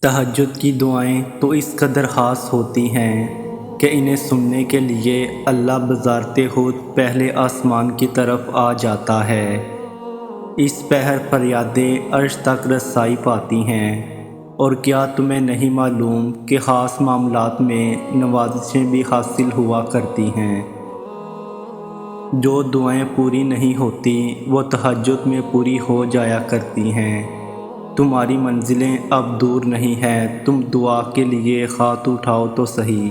تہجد کی دعائیں تو اس قدر خاص ہوتی ہیں کہ انہیں سننے کے لیے اللہ بذات خود پہلے آسمان کی طرف آ جاتا ہے۔ اس پہر فریادیں عرش تک رسائی پاتی ہیں، اور کیا تمہیں نہیں معلوم کہ خاص معاملات میں نوازشیں بھی حاصل ہوا کرتی ہیں۔ جو دعائیں پوری نہیں ہوتی وہ تہجد میں پوری ہو جایا کرتی ہیں۔ تمہاری منزلیں اب دور نہیں ہیں، تم دعا کے لیے ہاتھ اٹھاؤ تو صحیح۔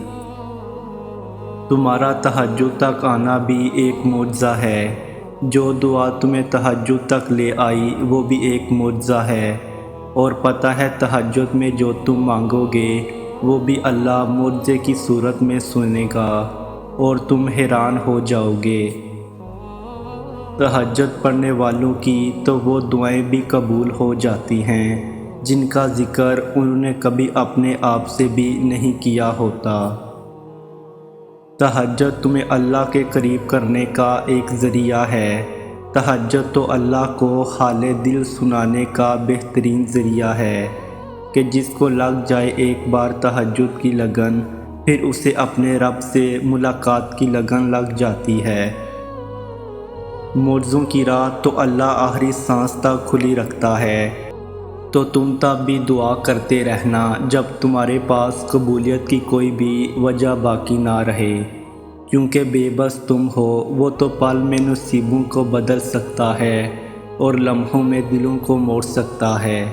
تمہارا تہجد تک آنا بھی ایک معجزہ ہے۔ جو دعا تمہیں تہجد تک لے آئی وہ بھی ایک معجزہ ہے، اور پتہ ہے تہجد میں جو تم مانگو گے وہ بھی اللہ معجزے کی صورت میں سنے گا، اور تم حیران ہو جاؤ گے۔ تہجد پڑھنے والوں کی تو وہ دعائیں بھی قبول ہو جاتی ہیں جن کا ذکر انہوں نے کبھی اپنے آپ سے بھی نہیں کیا ہوتا۔ تہجد تمہیں اللہ کے قریب کرنے کا ایک ذریعہ ہے۔ تہجد تو اللہ کو حال دل سنانے کا بہترین ذریعہ ہے کہ جس کو لگ جائے ایک بار تہجد کی لگن، پھر اسے اپنے رب سے ملاقات کی لگن لگ جاتی ہے۔ معجزوں کی راہ تو اللہ آخری سانس تک کھلی رکھتا ہے، تو تم تب بھی دعا کرتے رہنا جب تمہارے پاس قبولیت کی کوئی بھی وجہ باقی نہ رہے، کیونکہ بے بس تم ہو۔ وہ تو پل میں نصیبوں کو بدل سکتا ہے اور لمحوں میں دلوں کو موڑ سکتا ہے۔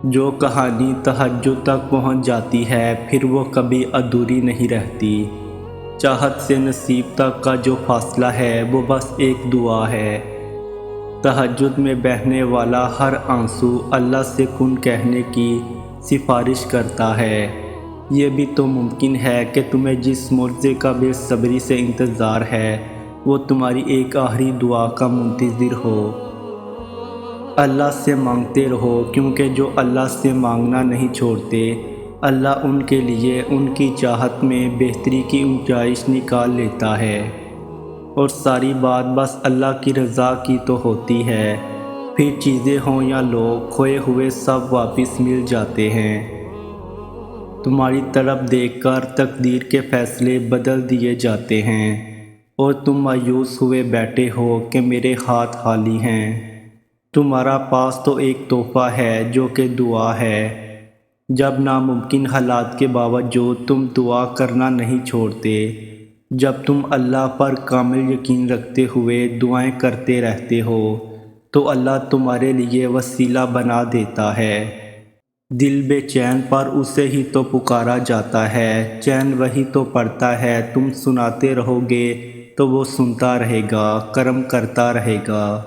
جو کہانی تہجد تک پہنچ جاتی ہے پھر وہ کبھی ادھوری نہیں رہتی۔ چاہت سے نصیب تک کا جو فاصلہ ہے وہ بس ایک دعا ہے۔ تہجد میں بہنے والا ہر آنسو اللہ سے کن کہنے کی سفارش کرتا ہے۔ یہ بھی تو ممکن ہے کہ تمہیں جس معجزے کا بے صبری سے انتظار ہے وہ تمہاری ایک آخری دعا کا منتظر ہو۔ اللہ سے مانگتے رہو، کیونکہ جو اللہ سے مانگنا نہیں چھوڑتے اللہ ان کے لیے ان کی چاہت میں بہتری کی گنجائش نکال لیتا ہے، اور ساری بات بس اللہ کی رضا کی تو ہوتی ہے۔ پھر چیزیں ہوں یا لوگ، کھوئے ہوئے سب واپس مل جاتے ہیں۔ تمہاری طرف دیکھ کر تقدیر کے فیصلے بدل دیے جاتے ہیں، اور تم مایوس ہوئے بیٹھے ہو کہ میرے ہاتھ خالی ہیں۔ تمہارا پاس تو ایک تحفہ ہے جو کہ دعا ہے۔ جب ناممکن حالات کے باوجود تم دعا کرنا نہیں چھوڑتے، جب تم اللہ پر کامل یقین رکھتے ہوئے دعائیں کرتے رہتے ہو، تو اللہ تمہارے لیے وسیلہ بنا دیتا ہے۔ دل بے چین پر اسے ہی تو پکارا جاتا ہے، چین وہی تو پڑتا ہے۔ تم سناتے رہو گے تو وہ سنتا رہے گا، کرم کرتا رہے گا۔